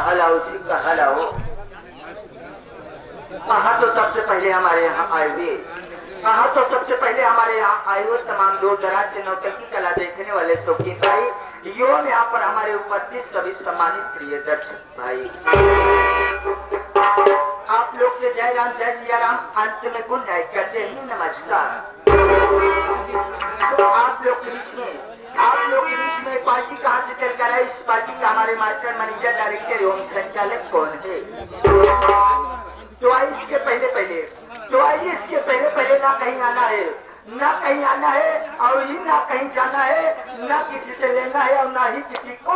हलाओ जी का हलाओ। हाँ तो सबसे पहले हमारे यहाँ आए हुए तमाम दूर दराज से नौटंकी कला देखने वाले शौकीन भाई एवं यहाँ पर हमारे उपस्थित सभी सम्मानित प्रिय दर्शक भाई, आप लोग से जय राम जय सिया राम अंत में गुड नाइट करते हैं नमस्कार। तो आप लोग के बीच में पार्टी कहाँ से चल कर है? इस पार्टी का हमारे मास्टर मैनेजर डायरेक्टर एवं संचालक कौन है? तो आइए इसके पहले ना कहीं आना है और ही ना कहीं जाना है, ना किसी से लेना है और ना ही किसी को।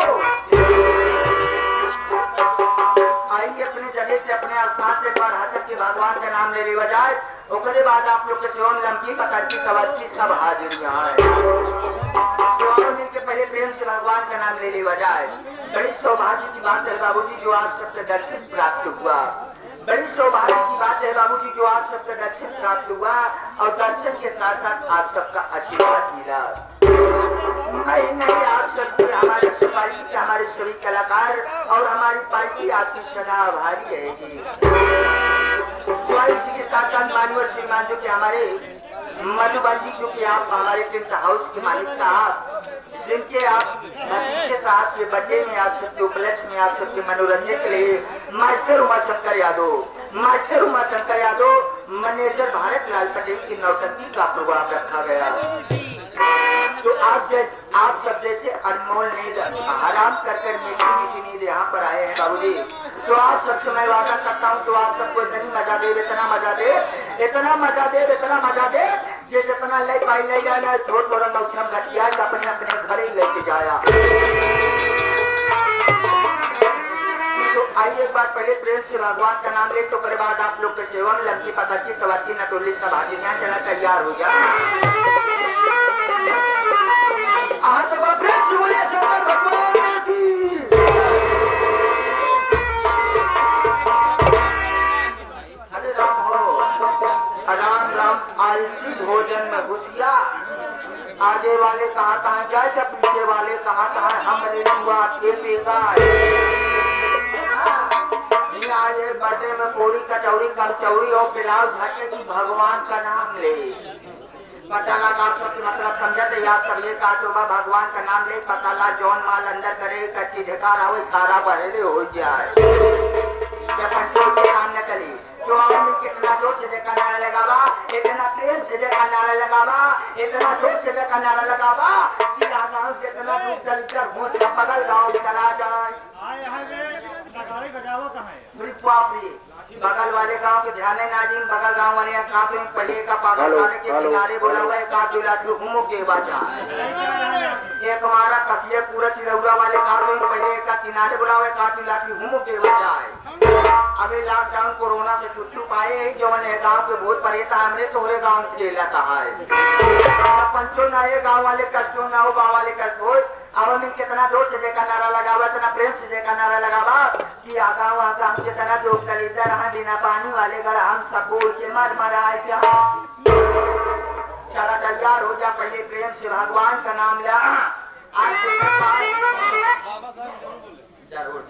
आइए अपने जगह से अपने स्थान से पर हजर के भगवान का नाम ले लिया जाए। उसके बाद आप लोग के सेवन लमकी पता की सब हाजिर यहाँ है। तो मिलकर पहले प्रेम से भगवान का नाम ले लिया जाए। बड़ी सौभाग्य की बात है बाबूजी जो आप सबसे दर्शन प्राप्त हुआ। बड़ी सौभाग्य की बात है बाबूजी जो आप सबका दर्शन प्राप्त हुआ और दर्शन के साथ साथ आप सबका आशीर्वाद मिला। नहीं आप सबके हमारे सभी कलाकार और हमारी पार्टी आपकी सदा आभारी रहेगी। तो इसी के साथ साथ मानव श्रीमान जो कि हमारे मधुबन जी जो कि आप हमारे टेंट हाउस के मालिक साहब जिनके आप के साथ के बर्थडे में आप सबके उपलक्ष्य में आप सबके मनोरंजन के लिए मास्टर उमाशंकर यादव मैनेजर भारत लाल पटेल की नौटंकी का प्रोग्राम रखा गया। तो आप सब जैसे अनमोल नींद आराम कर मीठी नींद यहाँ पर आए हैं बाबूजी। तो आप सबसे मैं वादा करता हूँ तो आप सबको इतना मजा दे जे जितना ले पाई ले जाना छोड़ थोड़ा नौछम घटिया अपने घर ही लेके जाया। तो आइए एक बार पहले प्रेम से भगवान का नाम ले तो कर बाद आप लोग के सेवन लड़की पता की सवाती नटोली सब आगे यहाँ चला तैयार हो जा। तो प्रेम से बोलिए भगवान की। हरे राम हो राम आलसी भोजन में घुसिया। आगे वाले कहाँ जाए जब पीछे वाले कहाँ हम आज बर्थडे में पूरी कचौड़ी कमचौड़ी और पिलाओ झटे की भगवान का नाम ले। पता लगा आप सबकी मतलब समझते आप सब ये काटोगा भगवान का नाम ले पता लगा जौन माल अंदर करे कच्ची ढकार आओ सारा बहेले हो जाए। पंचों से काम न चली तो आदमी कितना जोर से देखा नारा लगावा, इतना प्रेम से देखा नारा लगावा, इतना जोर से देखा नारा लगावा कि गाँव जितना दूर दलितर हो से बगल गाँव चला जाए। बगल वाले गांव के ध्यान नाजिम बगल गांव वाले काफी पहले का पागल वाले के किनारे बोला हुआ है काफी लाठी घूमो के बाजा एक हमारा कसिया पूरा चिरौरा वाले काफी पहले का किनारे बोला हुआ है काफी लाठी घूमो के बाजा है। अभी लॉकडाउन कोरोना से छुट्टी पाए जो गाँव के बहुत परेता हमने तोरे गाँव से लेता है पंचो ना ये गाँव वाले कष्ट हो ना हो गाँव वाले कष्ट हो। अब में कितना जोर से देखा नारा लगावा इतना प्रेम से देखा नारा लगावा कि आगा वहाँ का हम जितना जो दलितर हैं बिना पानी वाले घर हम सकूल के मर मराए क्या चला तैयार हो जा पहले प्रेम से भगवान का नाम लिया। आज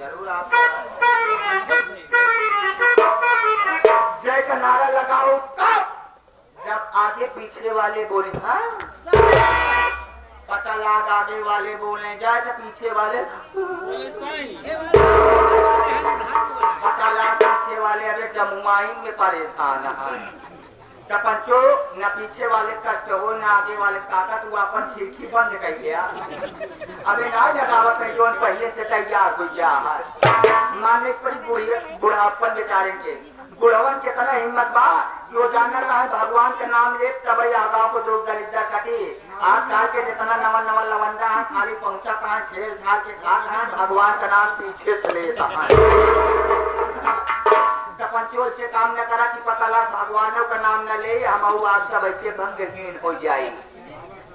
जरूर आप जय का नारा लगाओ कब जब आगे पीछे वाले बोले हाँ पता लाग आगे वाले बोलने जाए तो पीछे वाले पता लाग पीछे वाले अबे जमुआइन में परेशान है तो पंचो न पीछे वाले कष्ट हो न आगे वाले काका तू अपन खिड़की बंद कर लिया अबे ना लगावत है जो पहले से तैयार हो गया है मानने पड़ी बुढ़ापन बेचारे के बुढ़वन के तना हिम्मत बा जो जानना है भगवान का नाम ले तब आगा को दो दलितर कटी आज काल के जितना नवा लवंदा है खाली पहुंचा कहाँ ठेल खा के खा भगवान का नाम पीछे से लेता है पंचोल से काम न करा कि पता लग भगवानों का नाम न ले हम आप सब ऐसे भंगहीन हो जाए।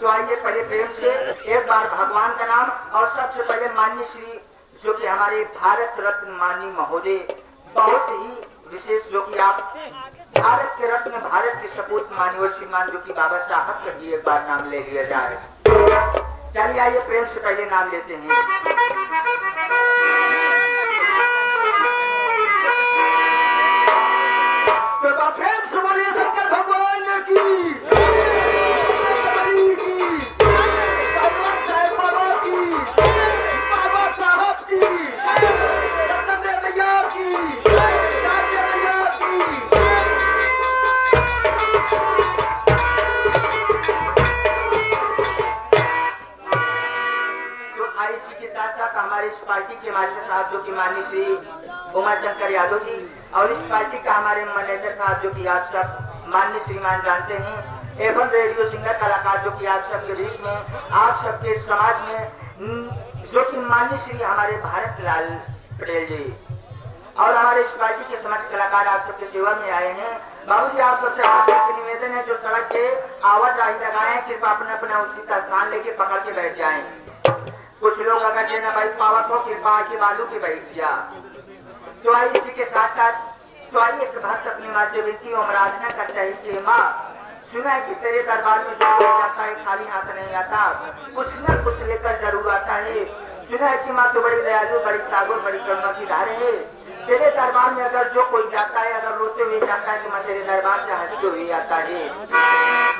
तो आइए पहले प्रेम से एक बार भगवान का नाम और सबसे पहले माननीय श्री जो कि हमारे भारत रत्न माननीय महोदय बहुत ही विशेष जो कि आप भारत के रत्न भारत के सपूत माननीय श्रीमान जो कि बाबा साहब का भी एक बार नाम ले लिया जाए। चलिए आइए प्रेम से पहले नाम लेते हैं। साहब जो कि माननीय श्री उमाशंकर यादव जी, और इस पार्टी का हमारे मैनेजर साहब जो कि आप सब माननीय श्रीमान जानते हैं, एवं रेडियो सिंगर कलाकार जो कि आप सबके बीच में, आप सबके समाज में जो कि माननीय श्री हमारे भारत लाल पटेल जी, और हमारे इस पार्टी के समाज कलाकार आप सबके सेवा में आए हैं। बाबूजी आप सबसे आपके निवेदन है, जो सड़क के आवाजाही लगाए कृपया अपने अपना उचित स्थान लेके पकड़ के बैठ जाएं। कुछ लोग अगर देना भाई पावत हो कृपा के बालू के बैठ गया। तो आई इसी के साथ साथ तो आई एक भक्त अपनी माँ से विनती और आराधना करता है कि माँ सुना है कि तेरे दरबार में जो कोई जाता है खाली हाथ नहीं आता, कुछ न कुछ लेकर जरूर आता है। सुना है कि माँ तो बड़ी दयालु, बड़ी सागर, बड़ी करुणा की धार है। तेरे दरबार में अगर जो कोई जाता है, अगर रोते हुए जाता है कि माँ तेरे दरबार से हंसते हुए आता है।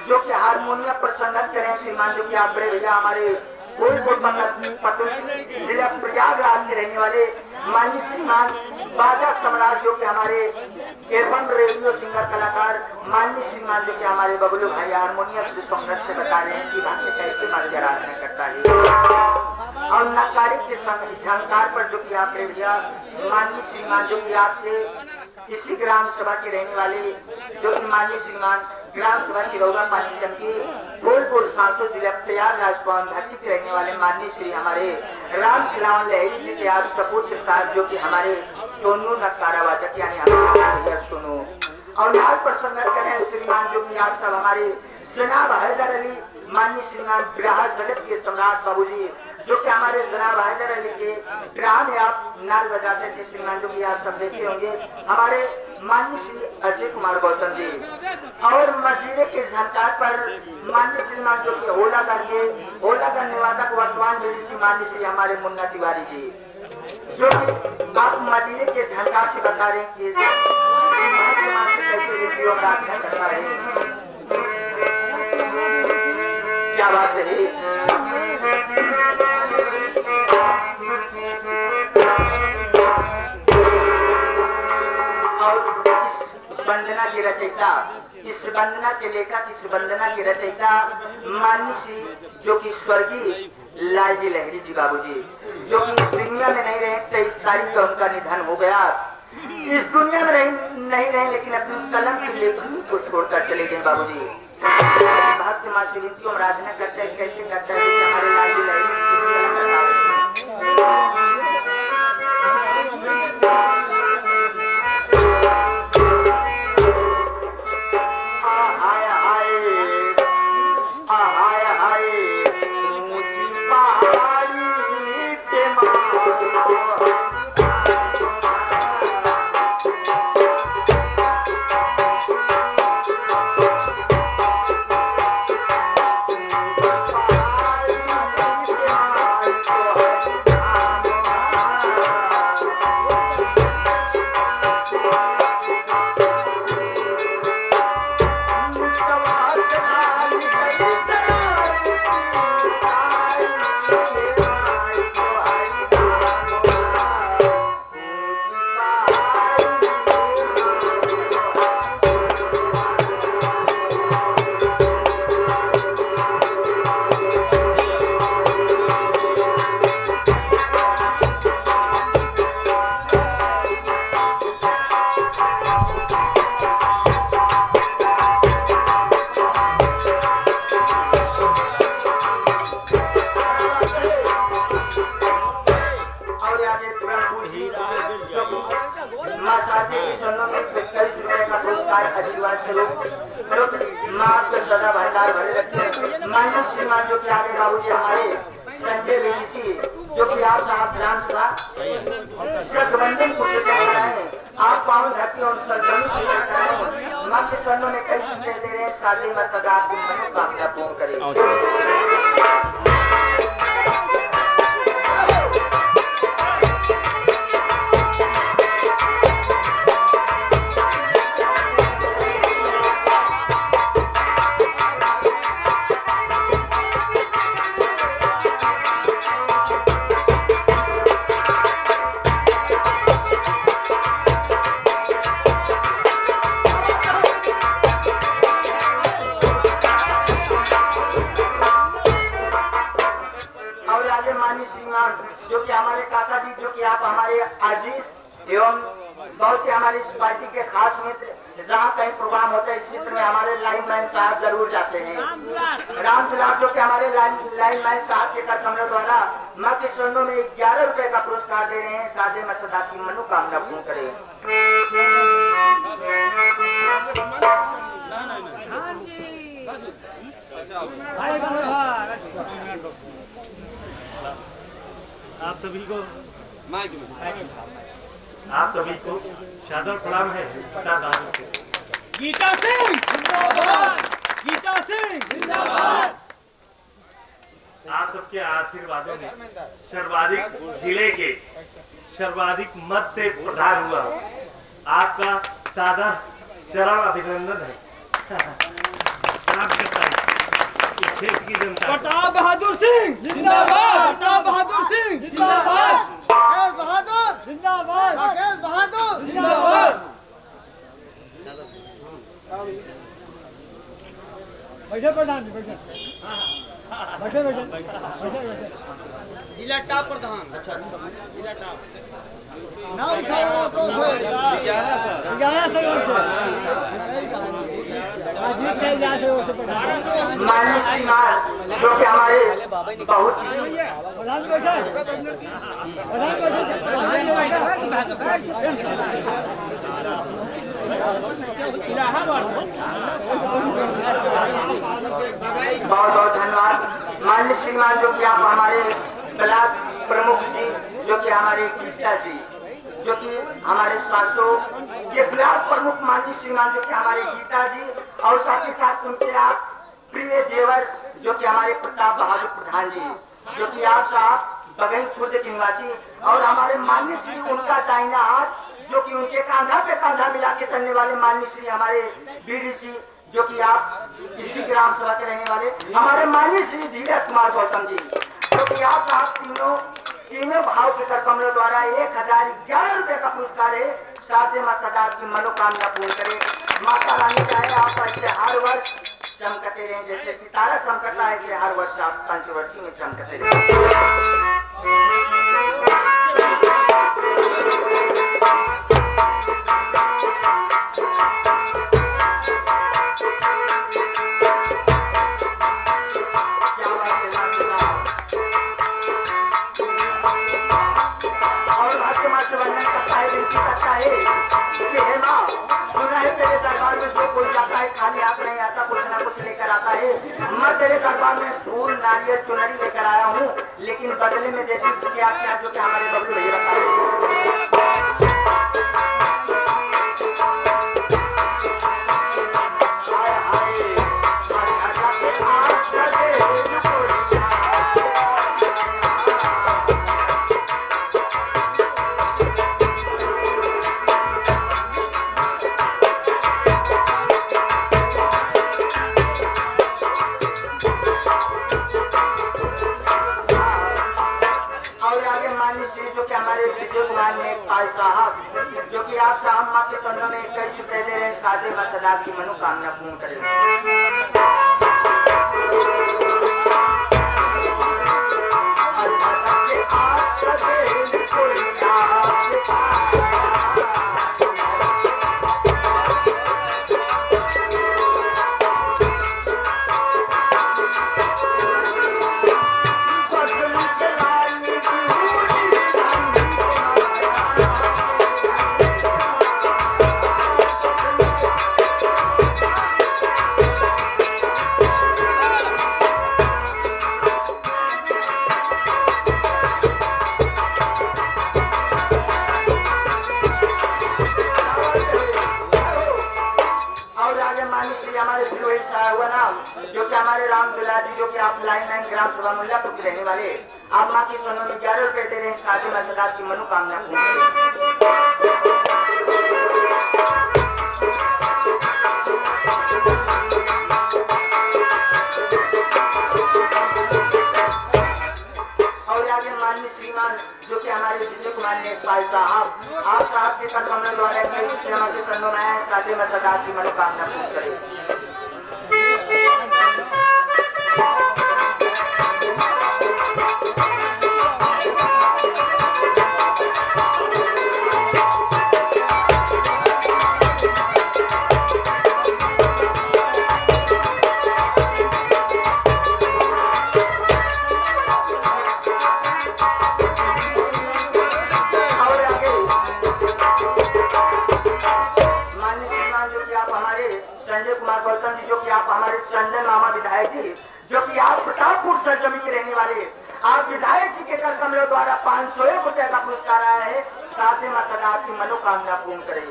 जो कि हारमोनियम पर संगत करें श्रीमान जो कि आप बड़े भैया हमारे जिला प्रयागराज के रहने वाले माननीय श्रीमान बाजा सम्राट जो कि हमारे एवं रेडियो सिंगर कलाकार माननीय श्रीमान जो कि हमारे बबलू भाई हारमोनियम से संगत से बता रहे हैं कि भक्त कैसे मंदिर आराधना करता है। और नकारी के झंकार पर जो कि आप भैया माननीय श्रीमान जो कि आपके इसी ग्राम सभा के रहने वाले जो कि माननीय श्रीमान ग्राम सभा की रौगा पानी टंकी बोलपुर 700 जिला प्रयागराज भवन धरती के रहने वाले माननीय श्री हमारे राम खिलावन लहरी जी के आप सपूत के साथ जो कि हमारे सोनू नकारा वादक यानी हमारे सोनू और लाल पर संगत करें श्रीमान जो कि आप सब हमारे जनाब हैदर अली माननीय श्रीमान बिरहा जगत के सम्राट बाबूजी जो कि हमारे जनाब हैदर अली के बिरहा में आप नाल बजाते थे श्रीमान जो कि आप सब देखते होंगे। हमारे माननीय श्री अजय कुमार गौतम जी और मजीरे के झंकार पर माननीय श्रीमान जो कि होलागढ़ निवासक वर्तमान में श्री माननीय श्री हमारे मुन्ना तिवारी जी जो कि आप मजीरे के झंकार से बता रहे हैं कि कैसे वीडियो प्रार्थना करना है। क्या बात है। और इस वंदना की रचयिता, इस वंदना के लेखक, इस वंदना की रचयिता माननीय श्री जो कि स्वर्गीय लालजी लहरी जी बाबूजी जो कि इस दुनिया में नहीं रहे, 23 तारीख को उनका निधन हो गया। इस दुनिया में नहीं रहे लेकिन अपनी कलम की लेखनी को छोड़कर चले गए बाबूजी। भक्त माँ से विनती और आराधना करते हैं, कैसे करते हैं कि हमारे लालजी लहरी आशीर्वाद स्वरूप माँ के सदा भंडार भरे रखे। माननीय श्रीमान जो कि आगे बाबूजी हमारे संजय बीसी जो कि आप साहब ग्राम सभा सतबंधन को कराए, आप पावन धरती और सरजमी से कराए। माँ के चरणों में कई सुनते दे रहे शादी में सदा आपकी मनोकामना पूर्ण करें। हमारे अजीज एवं बहुत ही हमारी इस पार्टी के खास मित्र जहाँ कहीं प्रोग्राम होता है इस क्षेत्र में हमारे लाइनमैन साहब जरूर जाते हैं। राम दुलार जो कि हमारे लाइनमैन साहब के कर कमलों द्वारा माँ के चरणों में 11 रुपए का पुरस्कार दे रहे हैं। सादे मसदार की मनोकामना पूर्ण करें। आप सभी को सादर प्रणाम है। गीता सिंह जिंदाबाद, गीता सिंह जिंदाबाद। आप सबके आशीर्वादों में सर्वाधिक जिले के सर्वाधिक मत से प्रधान हुआ। आपका सादर चरण अभिनंदन है। आप क्षेत्र की जनता प्रताप बहादुर सिंह जिंदाबाद, प्रताप बहादुर सिंह जिंदाबाद, बहादुर जिंदाबाद, बहादुर जिंदाबाद। बैठे प्रधान जी, बैठे बैठे बैठे बैठे। जिला टॉप प्रधान। अच्छा, जिला टॉप नाम माननीय श्रीमान जो कि हमारे बहुत ही बहुत बहुत धन्यवाद। माननीय श्रीमान जो कि आप हमारे ब्लॉक प्रमुख जी जो कि हमारे गीता जी जो कि हमारे शासो ये ब्लॉक प्रमुख माननीय श्रीमान जो कि हमारे गीता जी और साथ ही साथ उनके आप प्रिय देवर जो कि हमारे प्रताप बहादुर प्रधान जी जो कि आप साहब बगैन खुर्द के निवासी और हमारे माननीय श्री उनका दाहिना हाथ जो कि उनके कांधा पे कांधा मिला के चलने वाले माननीय श्री हमारे बीडीसी जो कि आप इसी ग्राम सभा के रहने वाले हमारे माननीय श्री धीरज कुमार गौतम जी जो कि आप साहब तीनों भाव के कर कमलों द्वारा 1011 रुपए का पुरस्कार है। साथ माँ सदा की मनोकामना पूर्ण करे। माता रानी चाहे आप ऐसे हर वर्ष चमकते रहे जैसे सितारा चमकता है ऐसे हर वर्ष आप पंचवर्षीय में चमकते रहे। खाली हाथ नहीं आता, कुछ ना कुछ लेकर आता है। मैं तेरे दरबार में फूल नारियल चुनरी लेकर आया हूँ लेकिन बदले में देती क्या क्या जो कि हमारे बबलू भैया बताए। साहब जो कि आप साहब माँ के चरणों में 21 रुपए दे रहे सादे मसदार की मनोकामना पूर्ण करें। जो कि हमारे राम दुलार जी जो कि आप लाइनमैन ग्राम सभा मुल्लापुर के रहने वाले आप माँ की सोनों में 11 रुपए दे रहे हैं। शादी में सदा की मनोकामना और आगे माननीय श्रीमान जो कि हमारे विजय कुमार नेकपाल साहब आप साहब के कदमों द्वारा के सन्नों में आए शादी में सदा की मनोकामना पूर्ण करें। गौतम जी जो कि आप हमारे संजन मामा विधायक जी जो कि आप प्रतापपुर सरजमी के रहने वाले आप विधायक जी के कर कमलों द्वारा 501 रुपए का पुरस्कार आया है। साथ में माता सदा आपकी मनोकामना पूर्ण करे।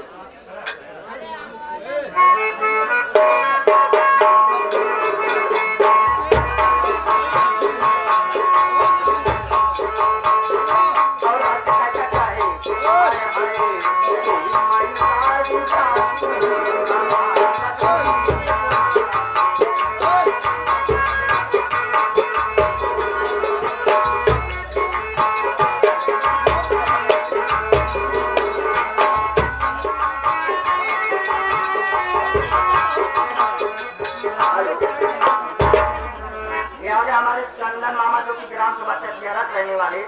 रहने वाले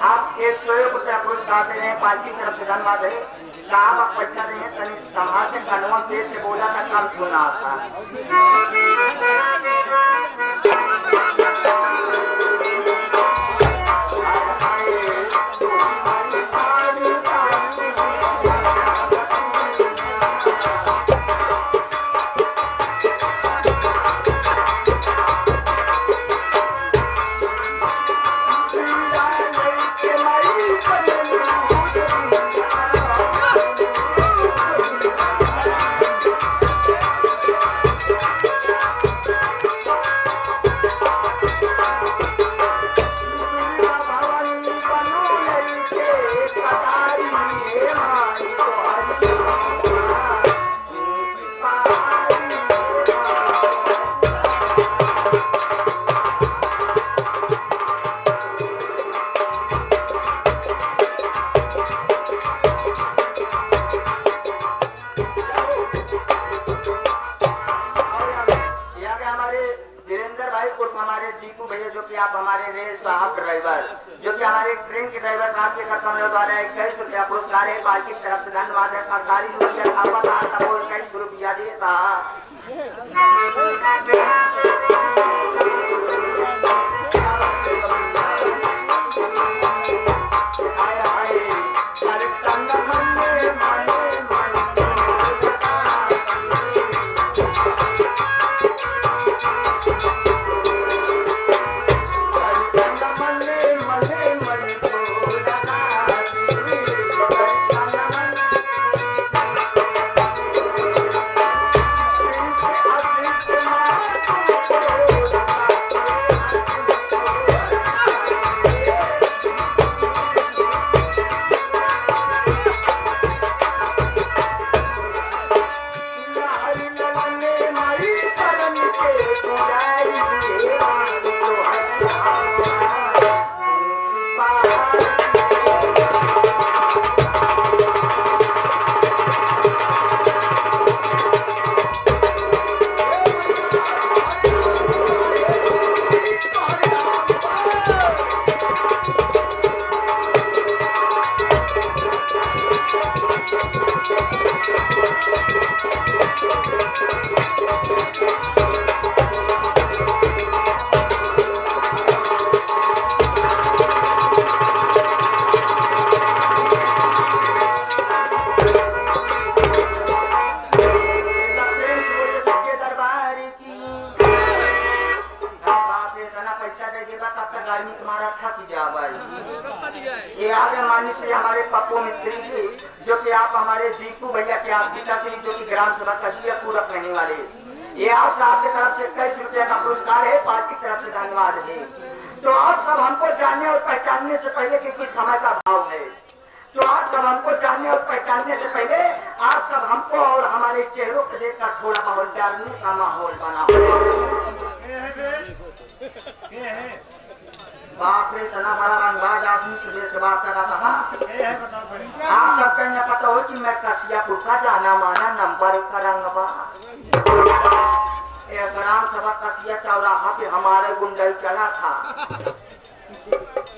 आप 101 रुपया पुरस्कार दे रहे हैं। पार्टी की तरफ से धन्यवाद है साहब। आप पैसा दे हैं तनिक समाज से कानून पेश से बोला था काम सुना था। ड्राइवर जो कि हमारे ट्रेन के ड्राइवर साहब के कमलों द्वारा 21 रुपया पुरस्कार है। पार्टी की तरफ से धन्यवाद है। सरकारी नौकरी था वो 21 रुपया दिए था। हमारे पप्पू मिस्त्री जी जो कि आप हमारे दीपू भैया के आप पिताश्री जो कि ग्राम सभा कशिया पूरक रहने वाले ये आप साहब की तरफ से 21 रुपया का पुरस्कार है। पार्टी की तरफ से धन्यवाद है। तो आप सब हमको जानने और पहचानने से पहले क्योंकि समय का भाव है तो आप सब हमको जानने और पहचानने से पहले आप सब हमको और हमारे चेहरों को देखकर थोड़ा माहौल डालने का माहौल बना। बाप रे इतना बड़ा रंगबाज आदमी सुबह से बात कर रहा था। आप सबका न पता हो कि मैं कसियापुर का जाना माना नंबर का रंगबा ग्राम सभा कसिया चौराहा पे हमारे गुंडई चला था।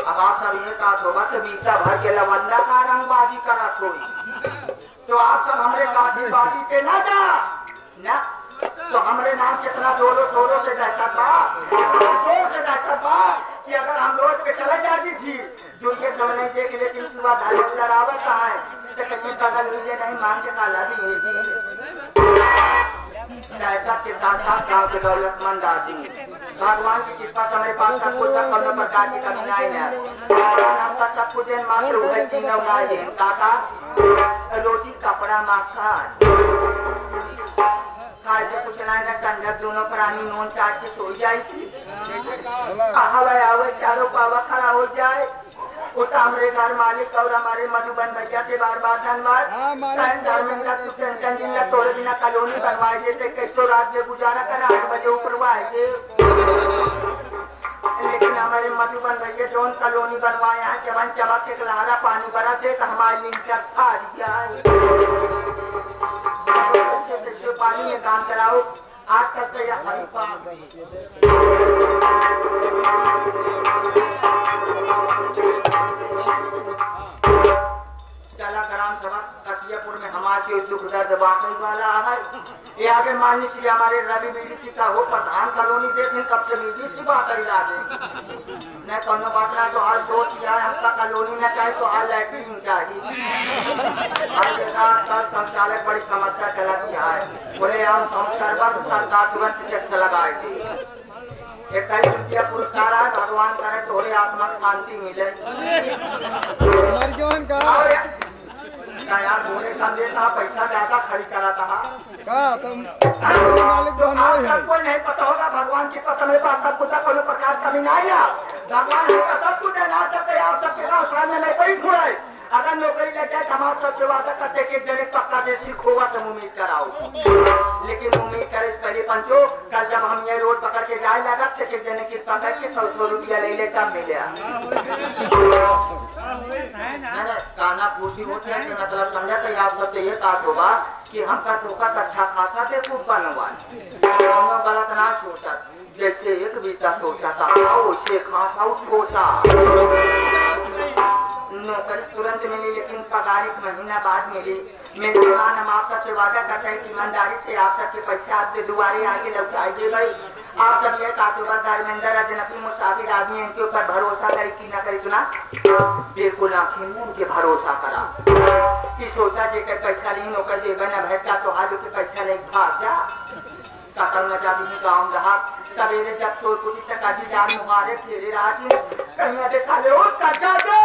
अब आप सब ये कहा होगा कि बीता भर के लवंदा का रंगबाजी करा कोई तो आप सब हमारे काशी बाजी पे ना जा ना तो हमारे नाम कितना जोरों शोरों से दहशत बा जोर से दहशत बा कि अगर हम रोड पे चले जाती थी दुर्गे चलने देख लेकिन पूरा धार्मिक लड़ावत है तो कहीं बगल मुझे नहीं मांग के साला भी हुई थी। पैसा के साथ साथ गांव के दौलतमंद आदमी। भगवान की कृपा से हमारे पास सब कुछ तक कम प्रकार की कमी नहीं है। भगवान हमका सब कुछ देन मात्र वही तीनों नहीं है। काका रोटी कपड़ा मकान खाए से कुछ नहीं ना संजय दोनों प्राणी नून चाट के सो जाए सी हवा आवे चारों पावा खड़ा हो जाए। उठा हमारे घर मालिक और हमारे मधुबन भैया के बार बार धन्यवाद। धर्मेंद्र तू टेंशन दिन ला तोड़े बिना कॉलोनी बनवाए देते कैसो रात में गुजारा कर 8 बजे ऊपरवाए थे। लेकिन हमारे मधुबन भैया जो कॉलोनी बनवाए हैं जवान चबक के लहरा पानी भरा दे तो हमारे लिंटर खा दिया है। पानी में काम कराओ आज तक तो यह चला ग्राम सभा कसियापुर में हमारे दुख दर्द बांटने वाला है। ये आगे माननीय श्री हमारे रवि बीडीसी का हो प्रधान कॉलोनी देखें कब से बीडीसी की बात ही लागे न कोनो बात ना तो हर सोच लिया हमका कॉलोनी न चाहे तो हर लैट्रिन चाहिए। आज देखा कल संचालक बड़ी समस्या चला दिया है। बोले हम संस्कार सरकार तुरंत टैक्स लगाएगी। 21 रुपया पुरस्कार है। भगवान करे थोड़ी आत्मा शांति मिले। यार बोले कम देता पैसा ज्यादा खरीद कराता सबको नहीं पता होगा। भगवान की कसम मेरे पास सब कुछ कोई प्रकार कमी नहीं है। भगवान हमका सब कुछ देना चाहते आप सबके गाँव सामने नहीं कोई ढूंढे। अगर नौकरी लग जाए तो हम सबसे वादा करते कि जने पक्का देसी खोवा से उम्मीद कराओ। लेकिन उम्मीद करे इस पहले पंचो कल जब हम ये रोड पकड़ के जाए लगा थे कि जने की पकड़ के 100 रुपया ले ले तब मिले काना पूछी होती है कि मतलब समझा तो आप सबसे ये बात होगा कि हमका धोखा अच्छा खासा थे खूब बनवा गलत ना सोचा जैसे एक बीता सोचा था उसे खासा छोटा नौकरी तुरंत मिली लेकिन पगार 1 महीना बाद मिली। मेरे दुकान हम आप सबसे वादा करते हैं कि ईमानदारी से आप सबके पैसे आपके दुआरे आगे लौटाई दे गई। आप सब ये कातुबर धर्मेंद्र अजनबी मुसाफिर आदमी इनके ऊपर भरोसा करे कि ना करे ना बिल्कुल आखिर में उनके भरोसा करा कि सोचा जेकर पैसा ली नौकर देगा न भैया तो आज के पैसा नहीं भाग जा कतल में जाती है गाँव रहा सवेरे जब सोच पूछी तक आज जान मुहारे फेरे रहा कहीं अरे साले और कर्जा दे।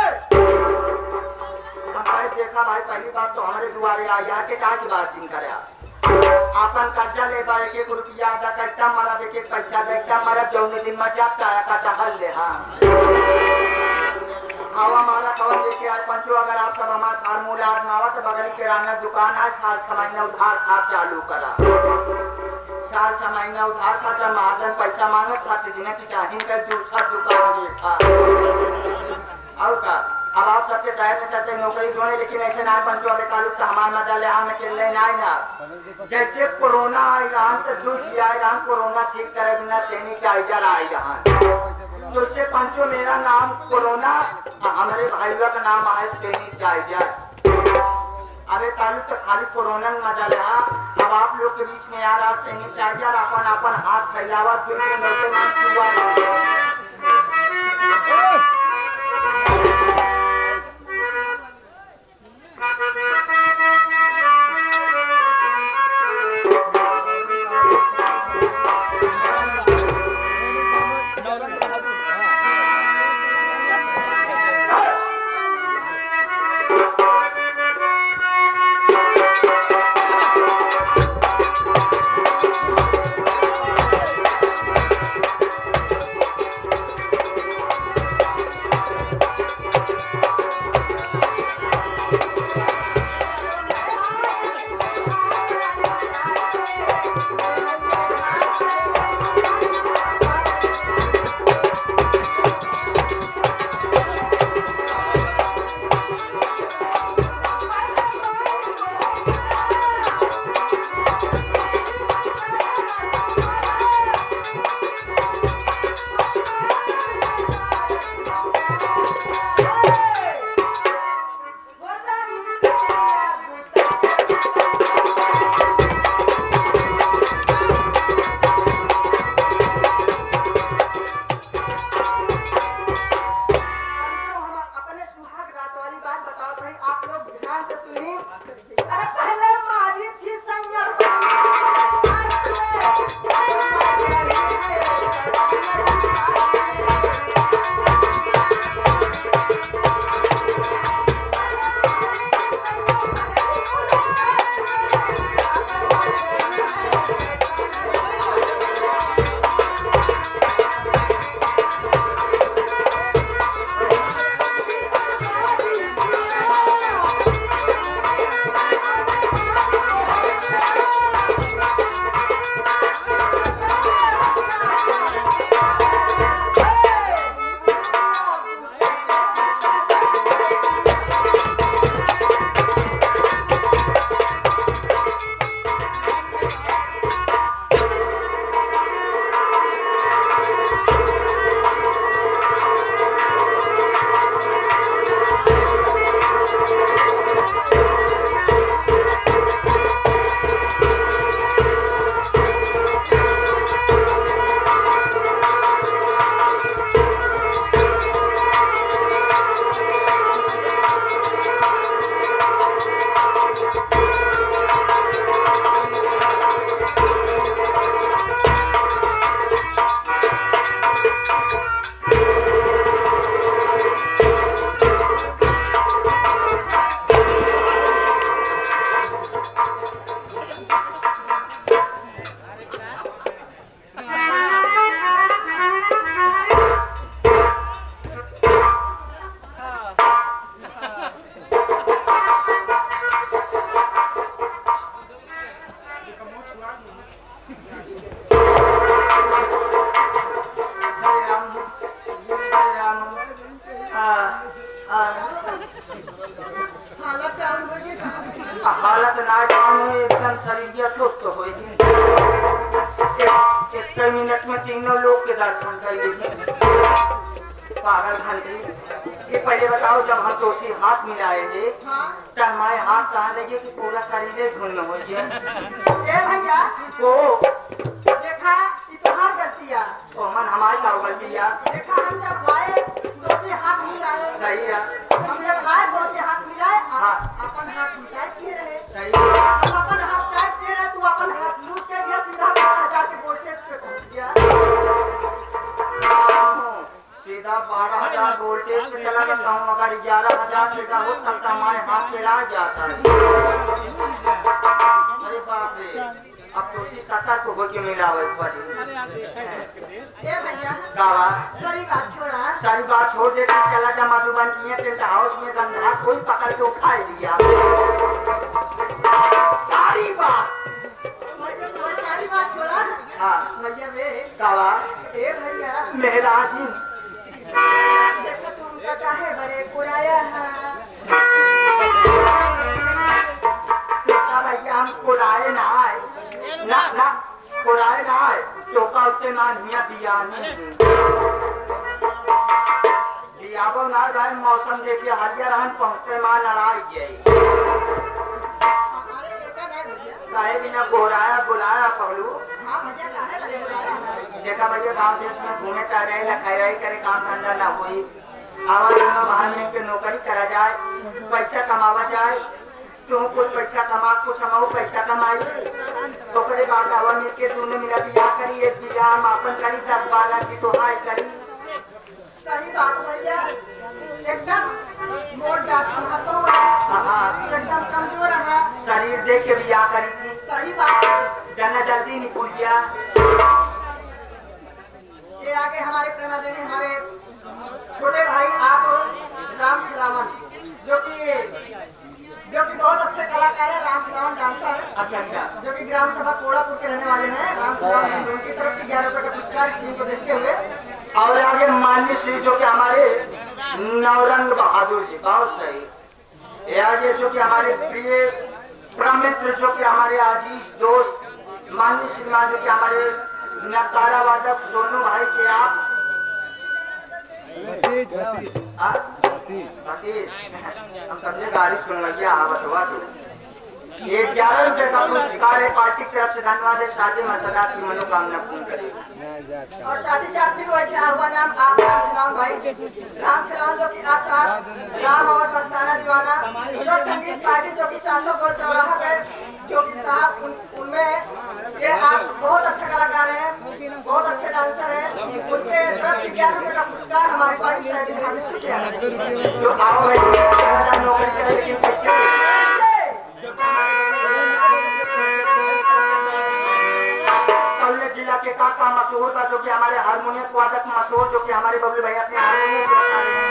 हमारे देखा भाई पहली बात तो हमारे दुआरे आया के कहा की बात दिन करे अपन कर्जा ले पाए 1 रुपया अदा करता मारा देखे पैसा देखता मारा जौने दिन में जाता है काटा हल ले हाँ हवा मारा कवन लेके आए पंचो। अगर आप सब हमारे फार्मूला आजमावा तो बगल किराना दुकान है साल 6 महीना उधार खा चालू करा। साल 6 महीना उधार खाता महाजन पैसा मांगे खाते दिन की चाहिए का दूसरा दुकान देखा और का अब आप सबके शहर में चलते नौकरी ढूंढे लेकिन ऐसे ना पंचो अगर तालुक तो हमारे मजा ले हम अकेले नहीं ना जैसे कोरोना ईरान तो दूध ईरान कोरोना ठीक करे बिना सैनिटाइजर आई यहाँ तो इससे पंचो मेरा नाम कोरोना हमारे भाइयों का नाम है सैनिटाइजर। अरे तालुक तो खाली कोरोना में मजा ले अब आप लोग के बीच में आ रहा सैनिटाइजर अपन अपन हाथ फैलावा आप लोग ध्यान से सुनिए। अरे पहले मारी थी संग हालत ना जाऊं एकदम शरीर के सुस्त हो एक मिनट में तीनों लोग के दर्शन कर लीजिए पागल घंटी। ये पहले बताओ जब हम दोषी हाथ मिलाएंगे तब हमारे हाथ कहाँ लगे कि पूरा शरीर शून्य हो गया भैया ओ देखा ये तो हर गलती है। ओ मन हमारी का गलती है देखा हम जब आए दोषी हाथ मिलाए सही है हम जब आए दोषी हाथ मिलाए हाँ। अपन हाथ टाइट किए रहे सही है हम अपन हाथ टाइट किए रहे तू अपन हाथ लूज कर दिया सीधा 12,000 के वोल्टेज पे पहुंच गया। सीधा 12,000 वोल्टेज पे चला जाता हूँ अगर 11,000 से हो तब तक हमारे हाथ पे ला जाता है। अरे बाप रे अब तो उसी सतर्क हो के मिला हुआ पड़ी ए भैया कावा सारी बात छोड़ा सारी बात छोड़ दे के चला जा मधुबन की टेंट हाउस में गंधा कोई पकड़ के उठा लिया सारी बात सारी बात छोड़ा हाँ भैया बे कावा ए भैया मेरा जी देखो तुम का चाहे बड़े पुराया है तो भैया हम कोराए ना आए ना कोराए ना आए चौका उत्ते मान मियां बियानी बियाबो ना भाई मौसम देखिए हरिया रहन पहुंचते मान लड़ाई गई अरे देखा नहीं भैया काहे बिना गोराया बुलाया पहलू हाँ भैया काहे बड़े पुराया है देखा भैया गांव देश में घूमे टहरे या खैराई करे काम धंधा ना हुई आवाज में बाहर मिल के नौकरी करा जाए पैसा कमावा जाए तुम कुछ पैसा कमा कुछ हम पैसा कमाई तो करे बाद आवा मिल के दोनों मिला बियाह करी एक बियाह मापन करी 10-12 की तो हाय करी सही बात भैया एकदम मोट डाटा तो हाँ एकदम कमजोर है शरीर देख के बियाह करी थी सही बात जाना जल्दी नहीं भूल गया ये आगे हमारे प्रेमादेवी हमारे छोटे भाई आप राम खिलावन जो कि बहुत अच्छे कलाकार है राम खिलावन डांसर अच्छा जो कि ग्राम सभा कोड़ापुर के रहने वाले हैं राम खिलावन उनकी तरफ से 11 रुपए का पुरस्कार इस को देखते हुए और आगे माननीय श्री जो कि हमारे नवरंग बहादुर जी बहुत सही ये आगे जो कि हमारे प्रिय प्रमित्र जो कि हमारे आजीज दोस्त माननीय श्रीमान जो कि हमारे नकारा वादक सोनू भाई के आप हम समझे गाड़ी सुन लगी बतवा दो ये 11 रुपए का पुरस्कार है पार्टी की तरफ से धन्यवाद है शादी मसला की मनोकामना पूर्ण करेगी और साथ ही साथ फिर वैसे हुआ नाम आप राम खिलावन भाई राम खिलावन जो कि आप साहब राम और मस्ताना दीवाना ईश्वर संगीत पार्टी जो कि 700 को चौराहा पे जो कि साहब उनमें ये आप बहुत अच्छे कलाकार हैं बहुत अच्छे डांसर हैं उनके तरफ से 11 रुपए का पुरस्कार हमारी पार्टी के तहत जो आओ भाई नौकरी करेगी कैसे जिला के काका मशहूर का जो कि हमारे हारमोनियम वादक मशहूर जो कि हमारे बबलू भैया अपने हारमोनियम से बता रहे हैं